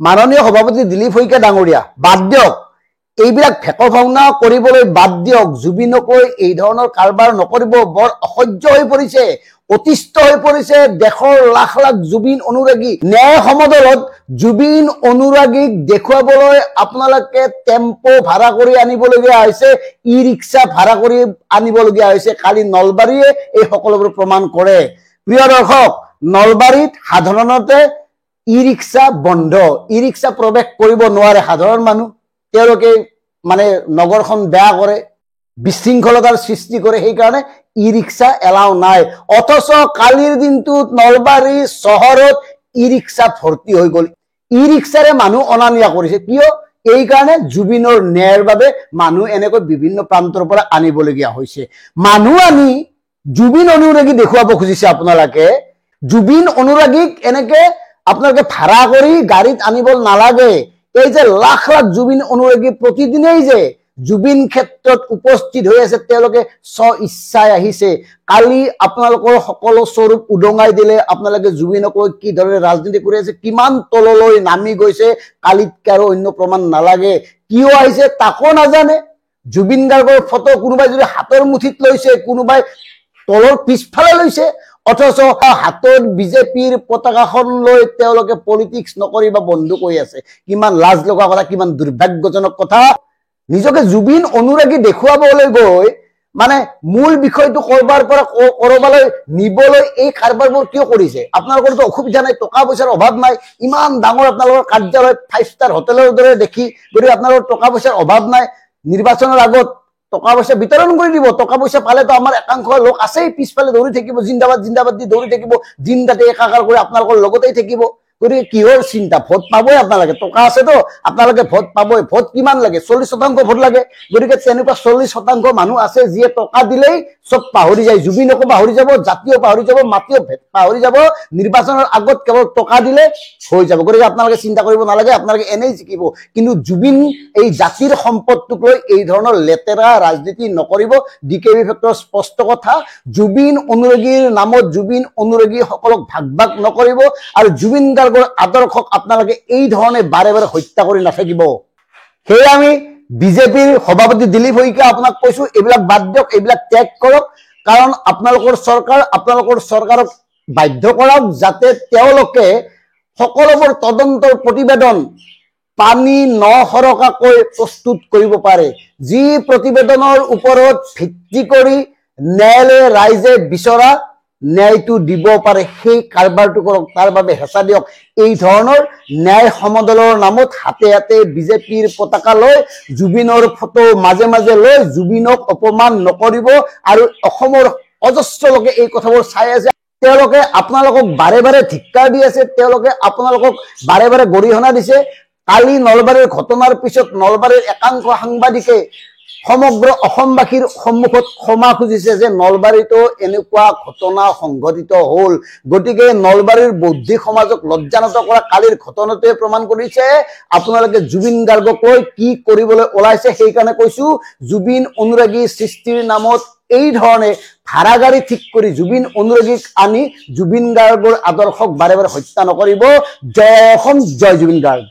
মাননীয় সভাপতি দিলীপ শইকীয়া ডাঙৰীয়া বাদ দিয়ক, এইবিলাক ফেক ভাওনা কৰিবলৈ বাদ দিয়ক, জুবিনকৈ এই ধৰণৰ কাৰবাৰ নকৰিব। বৰ অসহ্য হৈ পৰিছে, অতিষ্ঠ হৈ পৰিছে দেশৰ লাখ লাখ জুবিন অনুৰাগী। ন্যায় সমদলত জুবিন অনুৰাগীক দেখুৱাবলৈ আপোনালোকে টেম্পো ভাড়া কৰি আনিবলগীয়া হৈছে, ই ৰিক্সা ভাড়া কৰি আনিবলগীয়া হৈছে। কালি নলবাৰীয়ে এই সকলোবোৰ প্ৰমাণ কৰে। প্ৰিয় দৰ্শক, নলবাৰীত সাধাৰণতে ই ৰিক্সা বন্ধ, ই ৰিক্সা প্ৰৱেশ কৰিব নোৱাৰে সাধাৰণ মানুহ। তেওঁলোকে মানে নগৰখন বেয়া কৰে, বিশৃংখলতাৰ সৃষ্টি কৰে, সেইকাৰণে ই ৰিক্সা এলাও নাই। অথচ কালিৰ দিনটোত নলবাৰী চহৰত ই ৰিক্সা ভৰ্তি হৈ গ'ল। ই ৰিক্সাৰে মানুহ অনা নিয়া কৰিছে, কিয়? এই কাৰণে জুবিনৰ ন্যায়ৰ বাবে মানুহ এনেকৈ বিভিন্ন প্ৰান্তৰ পৰা আনিবলগীয়া হৈছে। মানুহ আনি জুবিন অনুৰাগী দেখুৱাব খুজিছে আপোনালোকে। জুবিন অনুৰাগীক এনেকে আপোনালোকে ভাড়া কৰি গাড়ীত আনিব নালাগে। এই যে লাখ লাখ জুবিন অনুৰাগী প্ৰতিদিনেই যে জুবিন ক্ষেত্ৰত উপস্থিত হৈ আছে, তেওঁলোকে স্ব ইচ্ছাই আহিছে। কালি আপোনালোকৰ সকলো স্বৰূপ উদঙাই দিলে। আপোনালোকে জুবিনক লৈ কি ধৰণে ৰাজনীতি কৰি আছে, কিমান তললৈ নামি গৈছে, কালিতকৈ আৰু অন্য প্ৰমাণ নালাগে। কিয় আহিছে তাকো নাজানে। জুবিন গাৰ্গৰ ফটো কোনোবাই যদি হাতৰ মুঠিত লৈছে, কোনোবাই তলৰ পিছফালে লৈছে, অথচ হাতত বিজেপিৰ পতাকাখন লৈ তেওঁলোকে পলিটিক্স নকৰিবা বন্ধু কৈ আছে। কিমান লাজ লগা কথা, কিমান দুৰ্ভাগ্যজনক কথা। নিজকে জুবিন অনুৰাগী দেখুৱাবলৈ গৈ মানে মূল বিষয়টো কৰবাৰ পৰা কৰবালৈ নিবলৈ এই কাৰবাৰবোৰ কিয় কৰিছে? আপোনালোকৰতো অসুবিধা নাই, টকা পইচাৰ অভাৱ নাই, ইমান ডাঙৰ আপোনালোকৰ কাৰ্যালয় 5 ষ্টাৰ হোটেলৰ দৰে দেখি, গতিকে আপোনালোকৰ টকা পইচাৰ অভাৱ নাই। নিৰ্বাচনৰ আগত টকা পইচা বিতৰণ কৰি দিব। টকা পইচা পালেতো আমাৰ একাংশ লোক আছেই, পিছফালে দৌৰি থাকিব, জিন্দাবাদ জিন্দাবাদ দি দৌৰি থাকিব, দিন ৰাতি একাকাৰ কৰি আপোনালোকৰ লগতেই থাকিব। গতিকে কিহৰ চিন্তা? ভোট পাবই আপোনালোকে, টকা আছেতো, আপোনালোকে ভোট পাবই। ভোট কিমান লাগে? 40% ভোট লাগে। গতিকে তেনেকুৱা 40% মানুহ আছে যিয়ে টকা দিলেই চব পাহৰি যায়। জুবিনকো পাহৰি যাব, জাতিও পাহৰি যাব, মাটিও পাহৰি যাব। নিৰ্বাচনৰ আগত কেৱল টকা দিলে হৈ যাব। গতিকে আপোনালোকে চিন্তা কৰিব নালাগে, আপোনালোকে এনেই জিকিব। কিন্তু জুবিন এই জাতিৰ সম্পদটোক লৈ এই ধৰণৰ লেতেৰা ৰাজনীতি নকৰিব। ডিকেবি ফেক্টৰ স্পষ্ট কথা। জুবিন অনুৰাগীৰ নামত জুবিন অনুৰাগীসকলক ভাগ ভাগ নকৰিব। আৰু জুবিন গাৰ্গৰ আদৰ্শক আপোনালোকে এই ধৰণে বাৰে বাৰে হত্যা কৰি নাথাকিব। সেয়ে আমি বিজেপিৰ সভাপতি দিলীপ শইকীয়া আপোনাক কৈছো, এইবিলাক বাদ দিয়ক, এইবিলাক ত্যাগ কৰক। কাৰণ আপোনালোকৰ চৰকাৰক বাধ্য কৰক যাতে তেওঁলোকে সকলোবোৰ তদন্তৰ প্ৰতিবেদন পানী নসৰকাকৈ প্ৰস্তুত কৰিব পাৰে। যি প্ৰতিবেদনৰ ওপৰত ভিত্তি কৰি ন্যায়ালয়ে ৰাইজে বিচৰা ন্যায়টো দিব পাৰে, সেই কাৰবাৰটো কৰক। তাৰ বাবে হেঁচা দিয়ক। এই ধৰণৰ ন্যায় সমদলৰ নামত হাতে হাতে বিজেপিৰ পতাকা লৈ, জুবিনৰ ফটো মাজে মাজে লৈ জুবিনক অপমান নকৰিব। আৰু অসমৰ অজস্ৰ লোকে এই কথাবোৰ চাই আছে, তেওঁলোকে আপোনালোকক বাৰে বাৰে ধিক্কাৰ দি আছে, তেওঁলোকে আপোনালোকক বাৰে বাৰে গৰিহণা দিছে। কালি নলবাৰীৰ ঘটনাৰ পিছত নলবাৰীৰ একাংশ সাংবাদিকে সমগ্ৰ অসমবাসীৰ সন্মুখত ক্ষমা খুজিছে যে নলবাৰীতো এনেকুৱা ঘটনা সংঘটিত হ'ল। গতিকে নলবাৰীৰ বৌদ্ধিক সমাজক লজ্জানত কৰা কালিৰ ঘটনাটোৱে প্ৰমাণ কৰিছে আপোনালোকে জুবিন গাৰ্গক লৈ কি কৰিবলৈ ওলাইছে। সেইকাৰণে কৈছো, জুবিন অনুৰাগী সৃষ্টিৰ নামত এই ধৰণে ভাড়া গাড়ী ঠিক কৰি জুবিন অনুৰাগীক আনি জুবিন গাৰ্গৰ আদৰ্শক বাৰে বাৰে হত্যা নকৰিব। জয় অসম, জয় জুবিন গাৰ্গ।